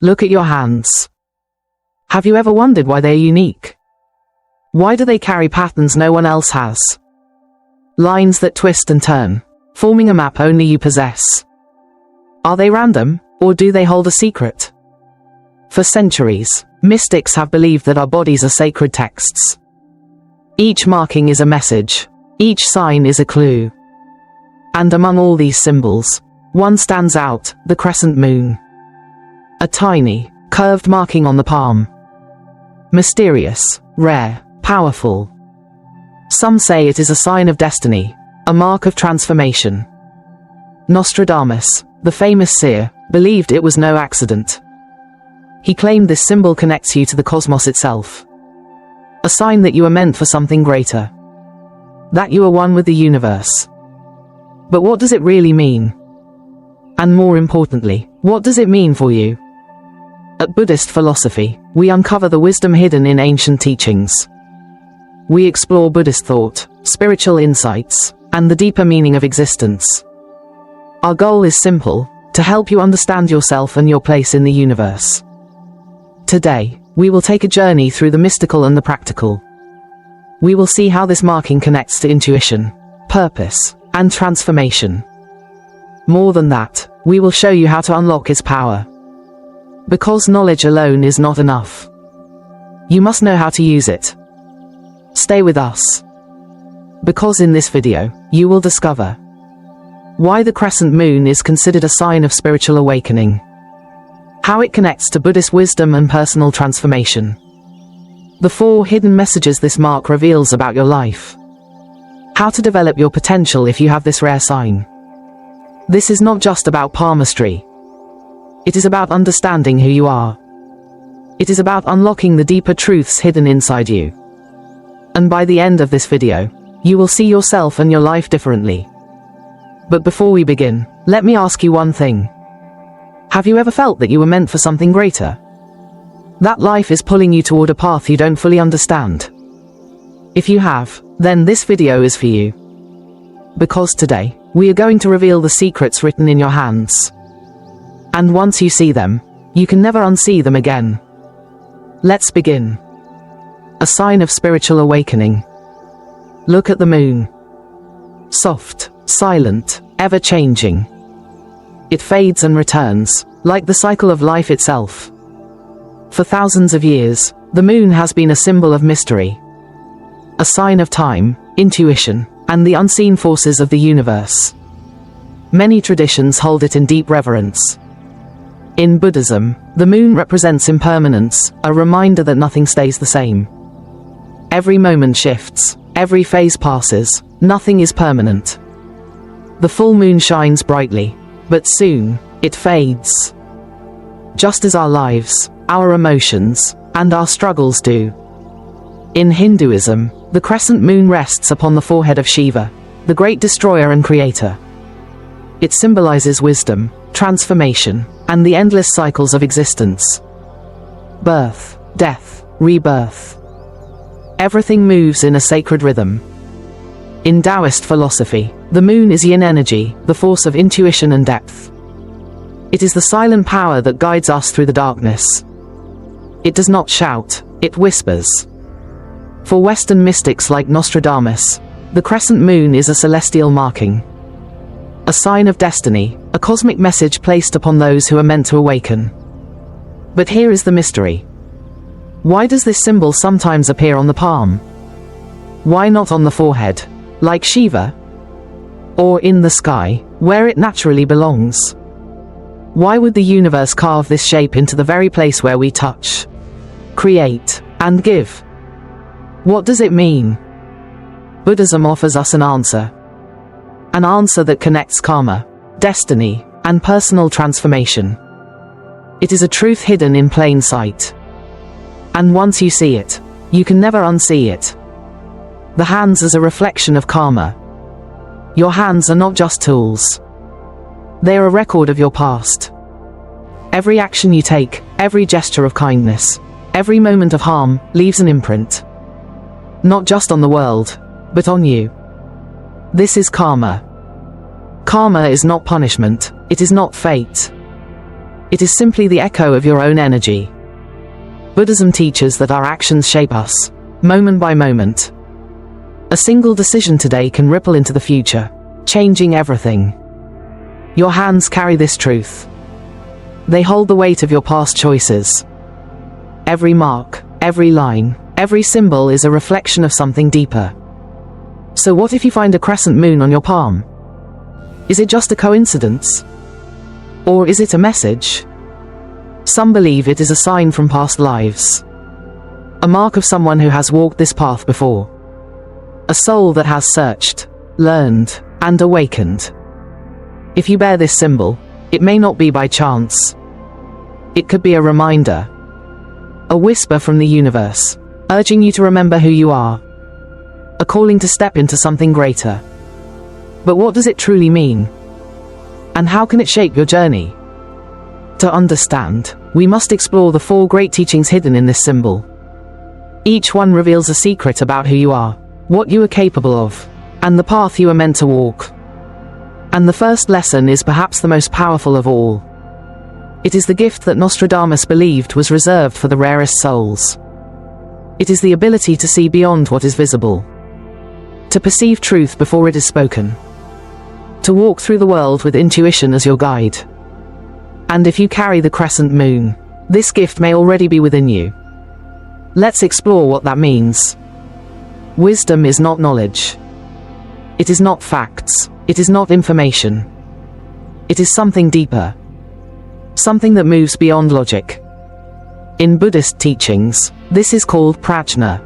Look at your hands. Have you ever wondered why they're unique? Why do they carry patterns no one else has? Lines that twist and turn, forming a map only you possess. Are they random, or do they hold a secret? For centuries, mystics have believed that our bodies are sacred texts. Each marking is a message. Each sign is a clue. And among all these symbols, one stands out, the crescent moon. A tiny, curved marking on the palm. Mysterious, rare, powerful. Some say it is a sign of destiny, a mark of transformation. Nostradamus, the famous seer, believed it was no accident. He claimed this symbol connects you to the cosmos itself. A sign that you are meant for something greater. That you are one with the universe. But what does it really mean? And more importantly, what does it mean for you? At Buddhist Philosophy, we uncover the wisdom hidden in ancient teachings. We explore Buddhist thought, spiritual insights, and the deeper meaning of existence. Our goal is simple, to help you understand yourself and your place in the universe. Today, we will take a journey through the mystical and the practical. We will see how this marking connects to intuition, purpose, and transformation. More than that, we will show you how to unlock its power. Because knowledge alone is not enough. You must know how to use it. Stay with us. Because in this video, you will discover why the crescent moon is considered a sign of spiritual awakening, how it connects to Buddhist wisdom and personal transformation, the 4 hidden messages this mark reveals about your life, how to develop your potential if you have this rare sign. This is not just about palmistry. It is about understanding who you are. It is about unlocking the deeper truths hidden inside you. And by the end of this video, you will see yourself and your life differently. But before we begin, let me ask you one thing. Have you ever felt that you were meant for something greater? That life is pulling you toward a path you don't fully understand? If you have, then this video is for you. Because today, we are going to reveal the secrets written in your hands. And once you see them, you can never unsee them again. Let's begin. A sign of spiritual awakening. Look at the moon. Soft, silent, ever-changing. It fades and returns, like the cycle of life itself. For thousands of years, the moon has been a symbol of mystery. A sign of time, intuition, and the unseen forces of the universe. Many traditions hold it in deep reverence. In Buddhism, the moon represents impermanence, a reminder that nothing stays the same. Every moment shifts, every phase passes, nothing is permanent. The full moon shines brightly, but soon, it fades. Just as our lives, our emotions, and our struggles do. In Hinduism, the crescent moon rests upon the forehead of Shiva, the great destroyer and creator. It symbolizes wisdom, transformation, and the endless cycles of existence. Birth, death, rebirth. Everything moves in a sacred rhythm. In Daoist philosophy, the moon is yin energy, the force of intuition and depth. It is the silent power that guides us through the darkness. It does not shout, it whispers. For Western mystics like Nostradamus, the crescent moon is a celestial marking. A sign of destiny, a cosmic message placed upon those who are meant to awaken. But here is the mystery. Why does this symbol sometimes appear on the palm? Why not on the forehead, like Shiva? Or in the sky, where it naturally belongs? Why would the universe carve this shape into the very place where we touch, create, and give? What does it mean? Buddhism offers us an answer. An answer that connects karma, destiny, and personal transformation. It is a truth hidden in plain sight. And once you see it, you can never unsee it. The hands as a reflection of karma. Your hands are not just tools. They are a record of your past. Every action you take, every gesture of kindness, every moment of harm, leaves an imprint. Not just on the world, but on you. This is karma. Karma is not punishment, it is not fate. It is simply the echo of your own energy. Buddhism teaches that our actions shape us, moment by moment. A single decision today can ripple into the future, changing everything. Your hands carry this truth. They hold the weight of your past choices. Every mark, every line, every symbol is a reflection of something deeper. So what if you find a crescent moon on your palm? Is it just a coincidence? Or is it a message? Some believe it is a sign from past lives. A mark of someone who has walked this path before. A soul that has searched, learned, and awakened. If you bear this symbol, it may not be by chance. It could be a reminder. A whisper from the universe, urging you to remember who you are. A calling to step into something greater. But what does it truly mean? And how can it shape your journey? To understand, we must explore the 4 great teachings hidden in this symbol. Each one reveals a secret about who you are, what you are capable of, and the path you are meant to walk. And the first lesson is perhaps the most powerful of all. It is the gift that Nostradamus believed was reserved for the rarest souls. It is the ability to see beyond what is visible. To perceive truth before it is spoken. To walk through the world with intuition as your guide. And if you carry the crescent moon, this gift may already be within you. Let's explore what that means. Wisdom is not knowledge. It is not facts. It is not information. It is something deeper. Something that moves beyond logic. In Buddhist teachings, this is called Prajñā.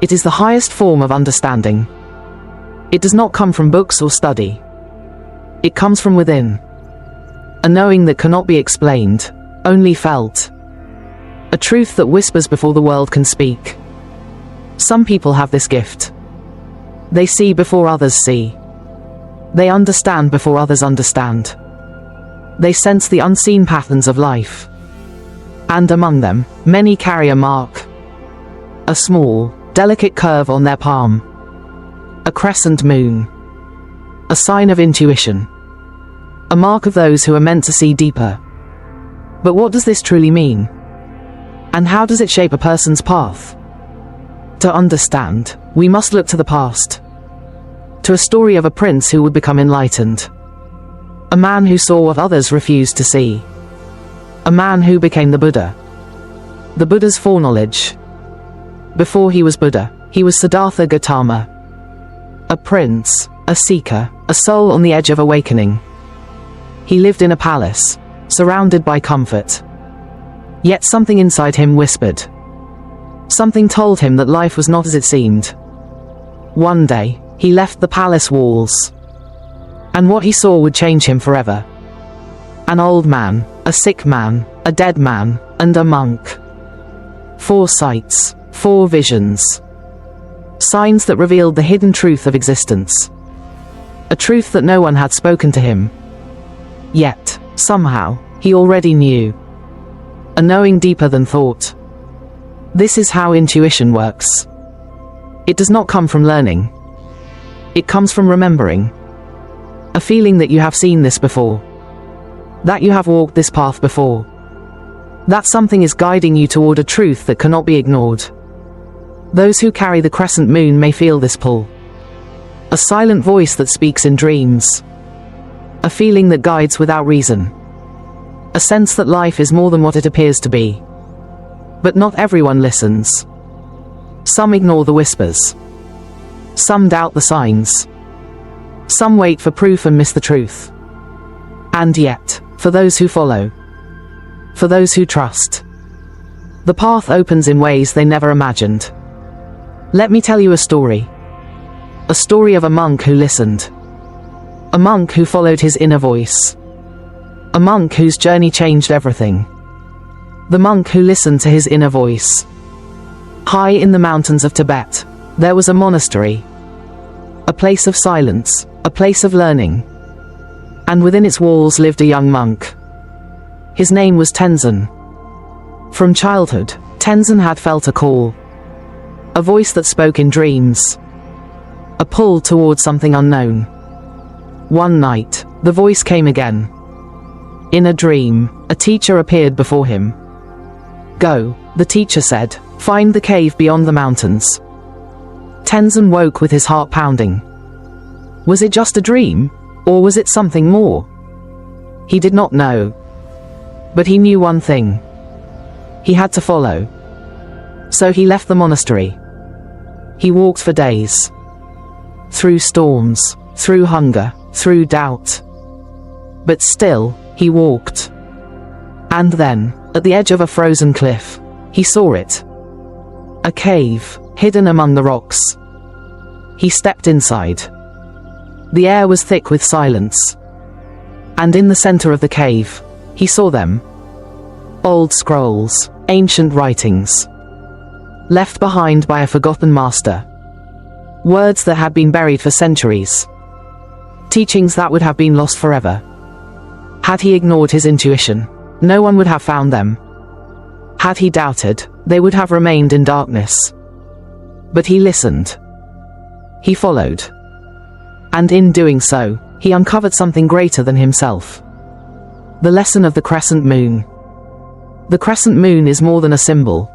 It is the highest form of understanding. It does not come from books or study. It comes from within. A knowing that cannot be explained, only felt. A truth that whispers before the world can speak. Some people have this gift. They see before others see. They understand before others understand. They sense the unseen patterns of life. And among them, many carry a mark. A small, delicate curve on their palm. A crescent moon. A sign of intuition. A mark of those who are meant to see deeper. But what does this truly mean? And how does it shape a person's path? To understand, we must look to the past. To a story of a prince who would become enlightened. A man who saw what others refused to see. A man who became the Buddha. The Buddha's foreknowledge. Before he was Buddha, he was Siddhartha Gautama. A prince, a seeker, a soul on the edge of awakening. He lived in a palace, surrounded by comfort. Yet something inside him whispered. Something told him that life was not as it seemed. One day, he left the palace walls. And what he saw would change him forever. An old man, a sick man, a dead man, and a monk. 4 sights, 4 visions. Signs that revealed the hidden truth of existence. A truth that no one had spoken to him. Yet, somehow, he already knew. A knowing deeper than thought. This is how intuition works. It does not come from learning. It comes from remembering. A feeling that you have seen this before. That you have walked this path before. That something is guiding you toward a truth that cannot be ignored. Those who carry the crescent moon may feel this pull. A silent voice that speaks in dreams. A feeling that guides without reason. A sense that life is more than what it appears to be. But not everyone listens. Some ignore the whispers. Some doubt the signs. Some wait for proof and miss the truth. And yet, for those who follow, for those who trust, the path opens in ways they never imagined. Let me tell you a story. A story of a monk who listened. A monk who followed his inner voice. A monk whose journey changed everything. The monk who listened to his inner voice. High in the mountains of Tibet, there was a monastery. A place of silence, a place of learning. And within its walls lived a young monk. His name was Tenzin. From childhood, Tenzin had felt a call. A voice that spoke in dreams. A pull towards something unknown. One night, the voice came again. In a dream, a teacher appeared before him. "Go," the teacher said, "find the cave beyond the mountains." Tenzin woke with his heart pounding. Was it just a dream, or was it something more? He did not know. But he knew one thing. He had to follow. So he left the monastery. He walked for days. Through storms, through hunger, through doubt. But still, he walked. And then, at the edge of a frozen cliff, he saw it. A cave, hidden among the rocks. He stepped inside. The air was thick with silence. And in the center of the cave, he saw them. Old scrolls, ancient writings. Left behind by a forgotten master. Words that had been buried for centuries. Teachings that would have been lost forever. Had he ignored his intuition, no one would have found them. Had he doubted, they would have remained in darkness. But he listened. He followed. And in doing so, he uncovered something greater than himself. The lesson of the crescent moon. The crescent moon is more than a symbol.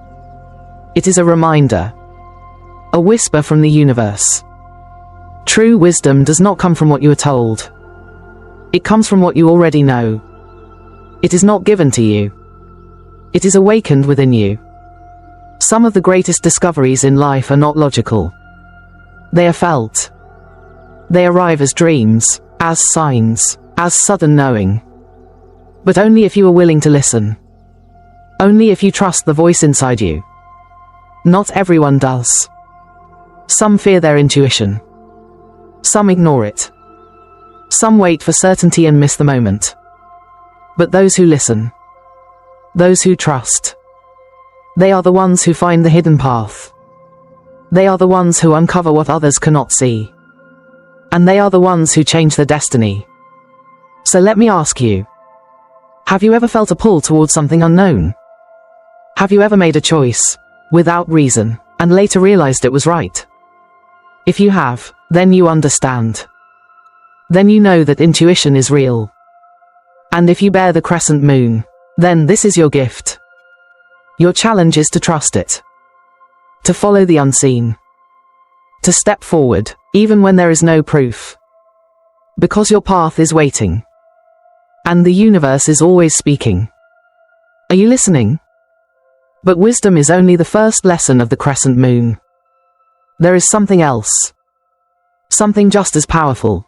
It is a reminder. A whisper from the universe. True wisdom does not come from what you are told. It comes from what you already know. It is not given to you. It is awakened within you. Some of the greatest discoveries in life are not logical. They are felt. They arrive as dreams, as signs, as sudden knowing. But only if you are willing to listen. Only if you trust the voice inside you. Not everyone does. Some fear their intuition. Some ignore it. Some wait for certainty and miss the moment. But those who listen, those who trust, they are the ones who find the hidden path. They are the ones who uncover what others cannot see. And they are the ones who change their destiny. So let me ask you, have you ever felt a pull towards something unknown? Have you ever made a choice, without reason, and later realized it was right? If you have, then you understand. Then you know that intuition is real. And if you bear the crescent moon, then this is your gift. Your challenge is to trust it. To follow the unseen. To step forward, even when there is no proof. Because your path is waiting. And the universe is always speaking. Are you listening? But wisdom is only the first lesson of the crescent moon. There is something else. Something just as powerful.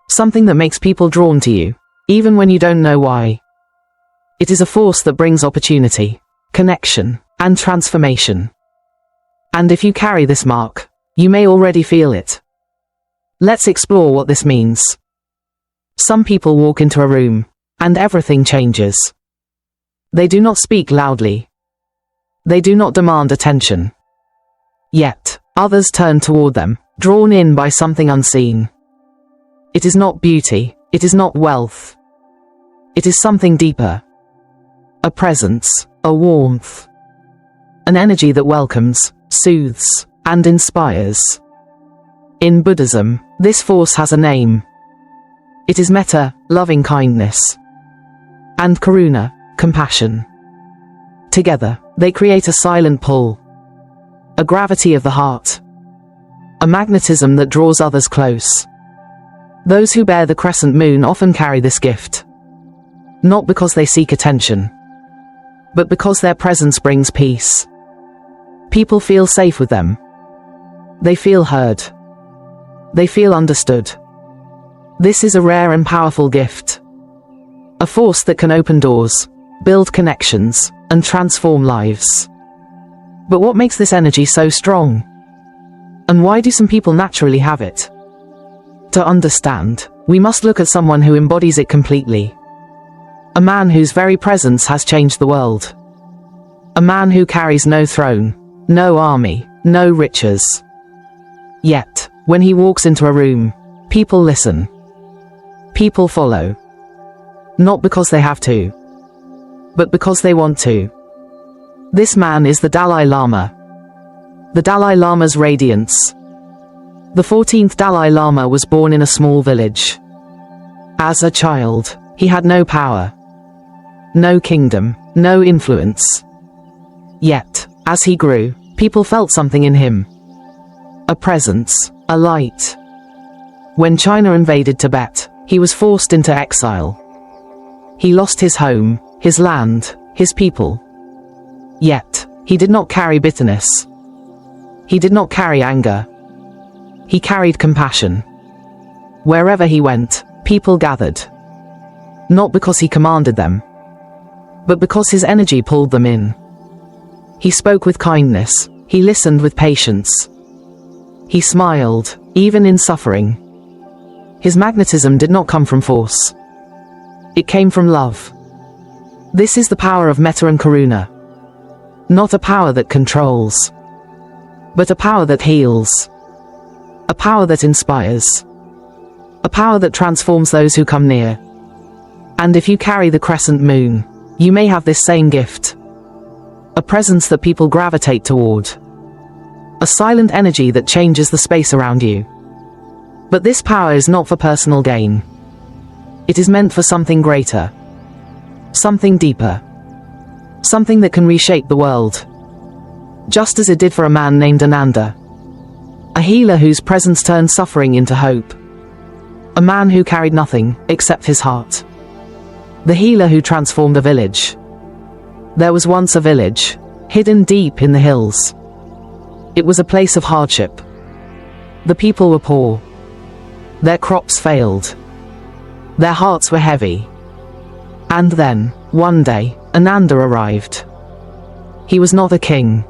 Something that makes people drawn to you, even when you don't know why. It is a force that brings opportunity, connection, and transformation. And if you carry this mark, you may already feel it. Let's explore what this means. Some people walk into a room, and everything changes. They do not speak loudly. They do not demand attention. Yet, others turn toward them, drawn in by something unseen. It is not beauty, it is not wealth. It is something deeper. A presence, a warmth. An energy that welcomes, soothes, and inspires. In Buddhism, this force has a name. It is Metta, loving kindness. And Karuna, compassion. Together, they create a silent pull. A gravity of the heart. A magnetism that draws others close. Those who bear the crescent moon often carry this gift. Not because they seek attention, but because their presence brings peace. People feel safe with them. They feel heard. They feel understood. This is a rare and powerful gift. A force that can open doors, build connections, and transform lives. But what makes this energy so strong? And why do some people naturally have it? To understand, we must look at someone who embodies it completely. A man whose very presence has changed the world. A man who carries no throne, no army, no riches. Yet, when he walks into a room, people listen. People follow. Not because they have to, but because they want to. This man is the Dalai Lama. The Dalai Lama's radiance. The 14th Dalai Lama was born in a small village. As a child, He had no power, no kingdom, no influence. Yet, as he grew, people felt something in him. A presence, a light. When China invaded Tibet, he was forced into exile. He lost his home, his land, his people. Yet, he did not carry bitterness. He did not carry anger. He carried compassion. Wherever he went, people gathered. Not because he commanded them, but because his energy pulled them in. He spoke with kindness. He listened with patience. He smiled, even in suffering. His magnetism did not come from force. It came from love. This is the power of Metta and Karuna. Not a power that controls, but a power that heals. A power that inspires. A power that transforms those who come near. And if you carry the crescent moon, you may have this same gift. A presence that people gravitate toward. A silent energy that changes the space around you. But this power is not for personal gain. It is meant for something greater. Something deeper. Something that can reshape the world. Just as it did for a man named Ananda. A healer whose presence turned suffering into hope. A man who carried nothing except his heart. The healer who transformed a village. There was once a village, hidden deep in the hills. It was a place of hardship. The people were poor. Their crops failed. Their hearts were heavy. And then, one day, Ananda arrived. He was not a king.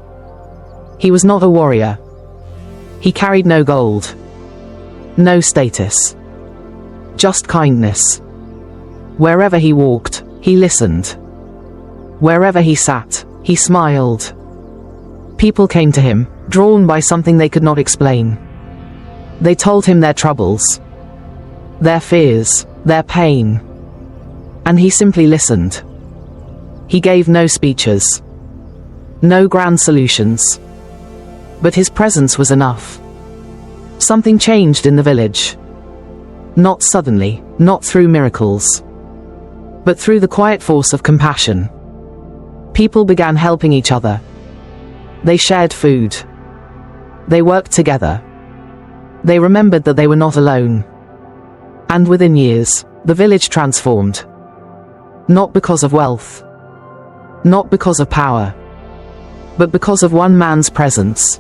He was not a warrior. He carried no gold. No status. Just kindness. Wherever he walked, he listened. Wherever he sat, he smiled. People came to him, drawn by something they could not explain. They told him their troubles, their fears, their pain. And he simply listened. He gave no speeches, no grand solutions. But his presence was enough. Something changed in the village. Not suddenly, not through miracles, but through the quiet force of compassion. People began helping each other. They shared food. They worked together. They remembered that they were not alone. And within years, the village transformed. Not because of wealth. Not because of power. But because of one man's presence.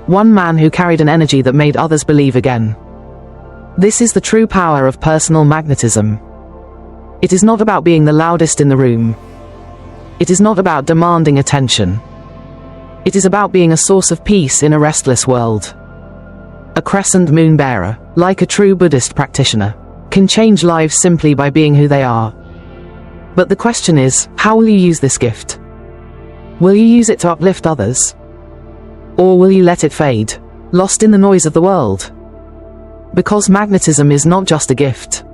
One man who carried an energy that made others believe again. This is the true power of personal magnetism. It is not about being the loudest in the room. It is not about demanding attention. It is about being a source of peace in a restless world. A crescent moon bearer, like a true Buddhist practitioner, can change lives simply by being who they are. But the question is, how will you use this gift? Will you use it to uplift others? Or will you let it fade, lost in the noise of the world? Because magnetism is not just a gift.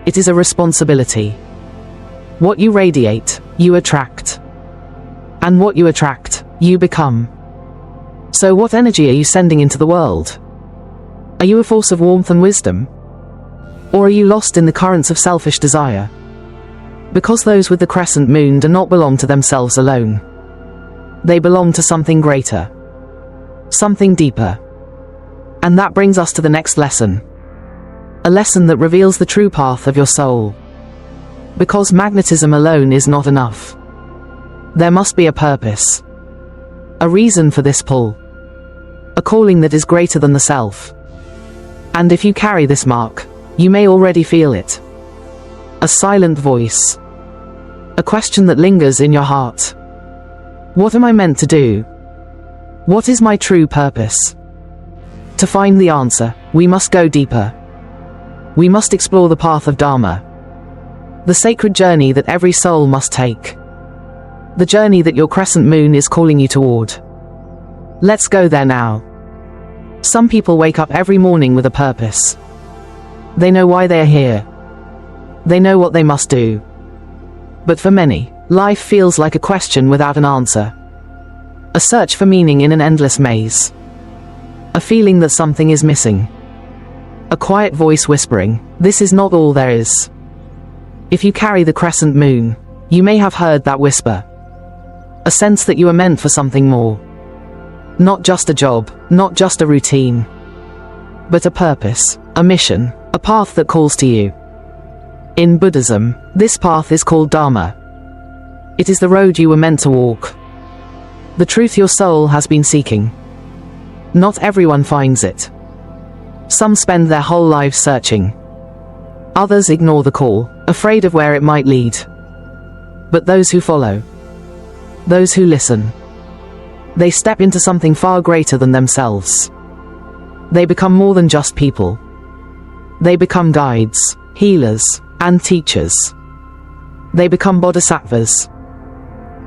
It is a responsibility. What you radiate, you attract. And what you attract, you become. So what energy are you sending into the world? Are you a force of warmth and wisdom? Or are you lost in the currents of selfish desire? Because those with the crescent moon do not belong to themselves alone. They belong to something greater. Something deeper. And that brings us to the next lesson. A lesson that reveals the true path of your soul. Because magnetism alone is not enough. There must be a purpose. A reason for this pull. A calling that is greater than the self. And if you carry this mark, you may already feel it. A silent voice. A question that lingers in your heart. What am I meant to do? What is my true purpose? To find the answer, we must go deeper. We must explore the path of Dharma. The sacred journey that every soul must take. The journey that your crescent moon is calling you toward. Let's go there now. Some people wake up every morning with a purpose. They know why they are here. They know what they must do. But for many, life feels like a question without an answer. A search for meaning in an endless maze. A feeling that something is missing. A quiet voice whispering, "This is not all there is." If you carry the crescent moon, you may have heard that whisper. A sense that you are meant for something more. Not just a job, not just a routine, but a purpose, a mission, a path that calls to you. In Buddhism, this path is called Dharma. It is the road you were meant to walk. The truth your soul has been seeking. Not everyone finds it. Some spend their whole lives searching. Others ignore the call, afraid of where it might lead. But those who follow, those who listen, they step into something far greater than themselves. They become more than just people. They become guides, healers, and teachers. They become bodhisattvas.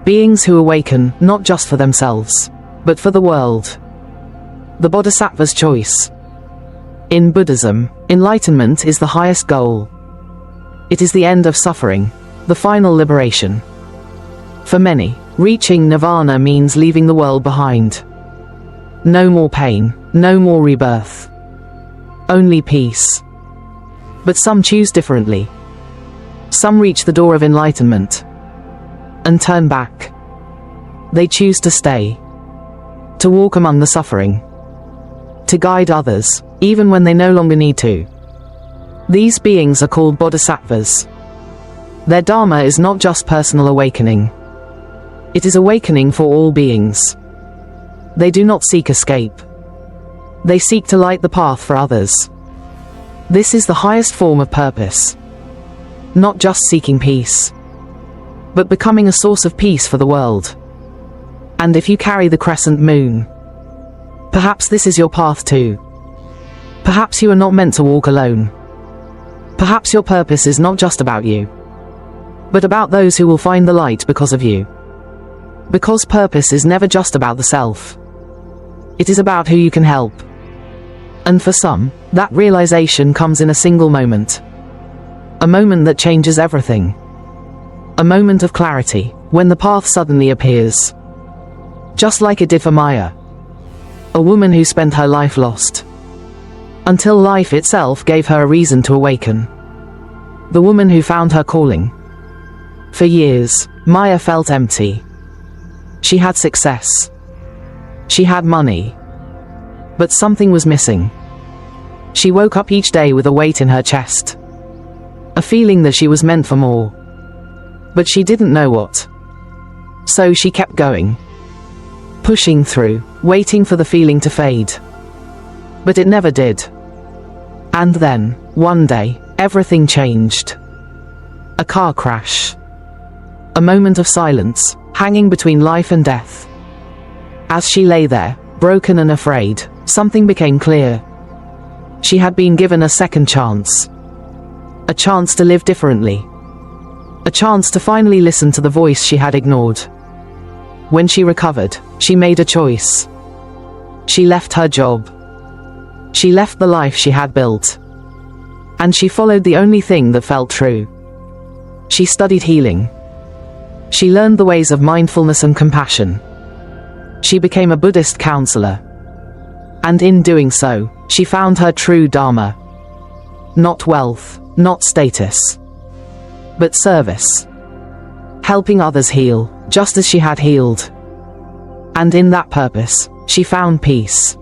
Beings who awaken, not just for themselves, but for the world. The bodhisattva's choice. In Buddhism, enlightenment is the highest goal. It is the end of suffering, the final liberation. For many, reaching nirvana means leaving the world behind. No more pain, no more rebirth. Only peace. But some choose differently. Some reach the door of enlightenment and turn back. They choose to stay, to walk among the suffering, to guide others, even when they no longer need to. These beings are called bodhisattvas. Their dharma is not just personal awakening. It is awakening for all beings. They do not seek escape. They seek to light the path for others. This is the highest form of purpose. Not just seeking peace, but becoming a source of peace for the world. And if you carry the crescent moon, perhaps this is your path too. Perhaps you are not meant to walk alone. Perhaps your purpose is not just about you, but about those who will find the light because of you. Because purpose is never just about the self. It is about who you can help. And for some, that realization comes in a single moment. A moment that changes everything. A moment of clarity, when the path suddenly appears. Just like it did for Maya, a woman who spent her life lost, until life itself gave her a reason to awaken. The woman who found her calling. For years, Maya felt empty. She had success. She had money. But something was missing. She woke up each day with a weight in her chest. A feeling that she was meant for more. But she didn't know what. So she kept going. Pushing through, waiting for the feeling to fade. But it never did. And then, one day, everything changed. A car crash. A moment of silence, hanging between life and death. As she lay there, broken and afraid, something became clear. She had been given a second chance. A chance to live differently. A chance to finally listen to the voice she had ignored. When she recovered, she made a choice. She left her job. She left the life she had built. And she followed the only thing that felt true. She studied healing. She learned the ways of mindfulness and compassion. She became a Buddhist counselor. And in doing so, she found her true Dharma. Not wealth, not status, but service. Helping others heal, just as she had healed. And in that purpose, she found peace.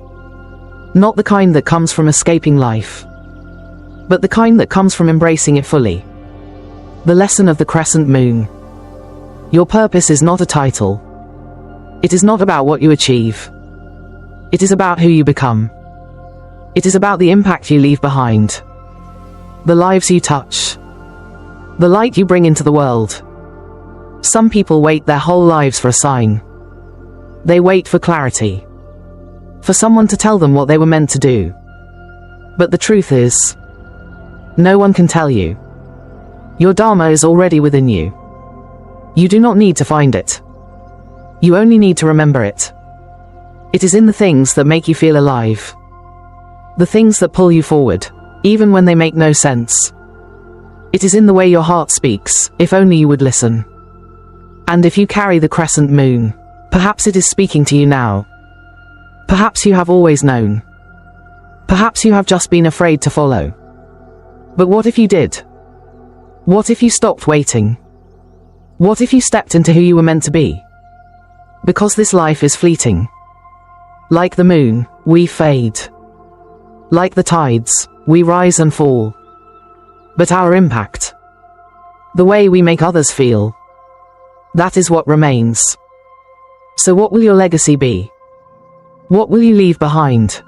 Not the kind that comes from escaping life, but the kind that comes from embracing it fully. The lesson of the crescent moon. Your purpose is not a title. It is not about what you achieve. It is about who you become. It is about the impact you leave behind. The lives you touch. The light you bring into the world. Some people wait their whole lives for a sign. They wait for clarity. For someone to tell them what they were meant to do. But the truth is, no one can tell you. Your Dharma is already within you. You do not need to find it. You only need to remember it. It is in the things that make you feel alive. The things that pull you forward, even when they make no sense. It is in the way your heart speaks, if only you would listen. And if you carry the crescent moon, perhaps it is speaking to you now. Perhaps you have always known. Perhaps you have just been afraid to follow. But what if you did? What if you stopped waiting? What if you stepped into who you were meant to be? Because this life is fleeting. Like the moon, we fade. Like the tides, we rise and fall. But our impact, the way we make others feel, that is what remains. So what will your legacy be? What will you leave behind?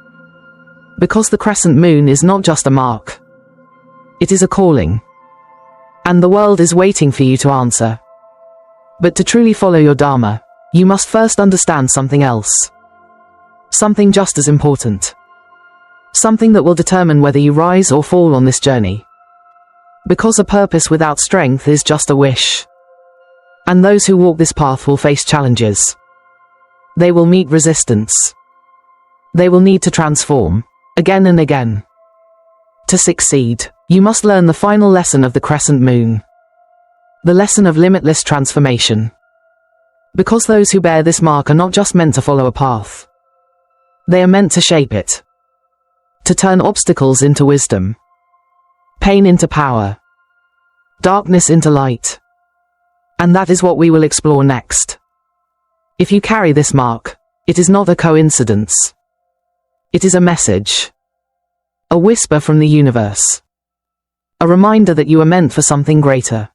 Because the crescent moon is not just a mark. It is a calling. And the world is waiting for you to answer. But to truly follow your Dharma, you must first understand something else. Something just as important. Something that will determine whether you rise or fall on this journey. Because a purpose without strength is just a wish. And those who walk this path will face challenges. They will meet resistance. They will need to transform, again and again. To succeed, you must learn the final lesson of the crescent moon. The lesson of limitless transformation. Because those who bear this mark are not just meant to follow a path. They are meant to shape it. To turn obstacles into wisdom. Pain into power. Darkness into light. And that is what we will explore next. If you carry this mark, it is not a coincidence. It is a message. A whisper from the universe. A reminder that you are meant for something greater.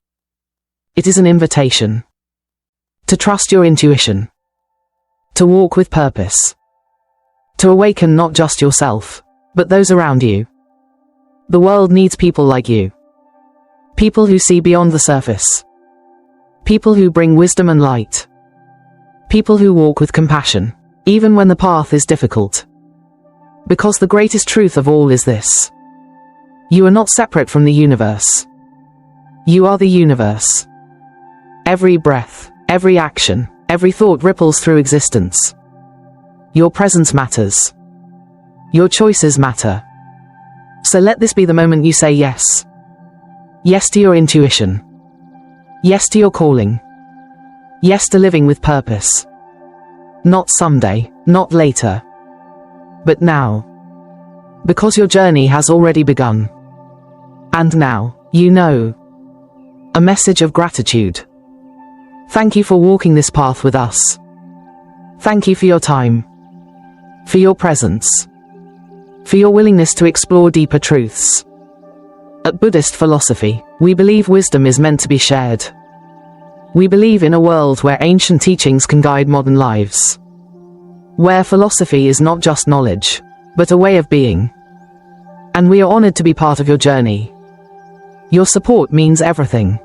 It is an invitation. To trust your intuition. To walk with purpose. To awaken not just yourself, but those around you. The world needs people like you. People who see beyond the surface. People who bring wisdom and light. People who walk with compassion, even when the path is difficult. Because the greatest truth of all is this. You are not separate from the universe. You are the universe. Every breath, every action, every thought ripples through existence. Your presence matters. Your choices matter. So let this be the moment you say yes. Yes to your intuition. Yes to your calling. Yes to living with purpose. Not someday, not later. But now. Because your journey has already begun. And now, you know. A message of gratitude. Thank you for walking this path with us. Thank you for your time. For your presence. For your willingness to explore deeper truths. At Buddhist Philosophy, we believe wisdom is meant to be shared. We believe in a world where ancient teachings can guide modern lives. Where philosophy is not just knowledge, but a way of being. And we are honored to be part of your journey. Your support means everything.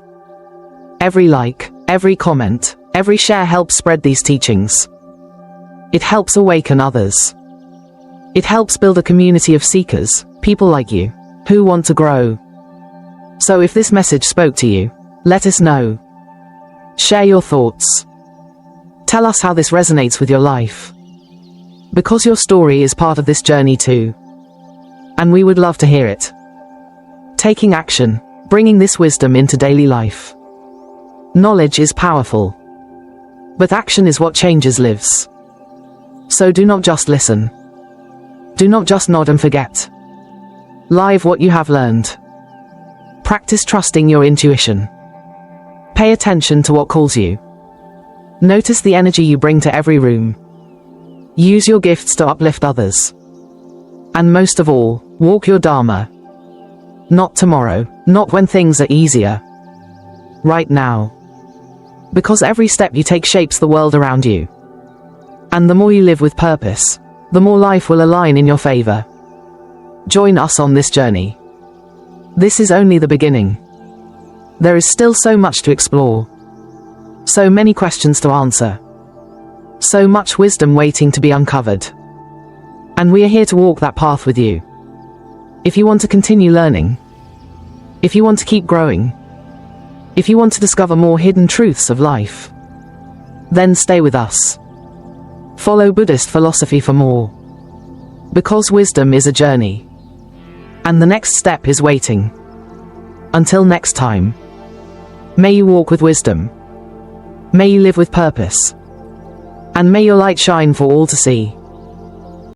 Every like, every comment, every share helps spread these teachings. It helps awaken others. It helps build a community of seekers, people like you, who want to grow. So if this message spoke to you, let us know. Share your thoughts. Tell us how this resonates with your life. Because your story is part of this journey too. And we would love to hear it. Taking action, bringing this wisdom into daily life. Knowledge is powerful. But action is what changes lives. So do not just listen. Do not just nod and forget. Live what you have learned. Practice trusting your intuition. Pay attention to what calls you. Notice the energy you bring to every room. Use your gifts to uplift others. And most of all, walk your Dharma. Not tomorrow, not when things are easier. Right now. Because every step you take shapes the world around you. And the more you live with purpose, the more life will align in your favor. Join us on this journey. This is only the beginning. There is still so much to explore. So many questions to answer. So much wisdom waiting to be uncovered. And we are here to walk that path with you. If you want to continue learning, if you want to keep growing, if you want to discover more hidden truths of life, then stay with us. Follow Buddhist philosophy for more. Because wisdom is a journey. And the next step is waiting. Until next time. May you walk with wisdom. May you live with purpose. And may your light shine for all to see.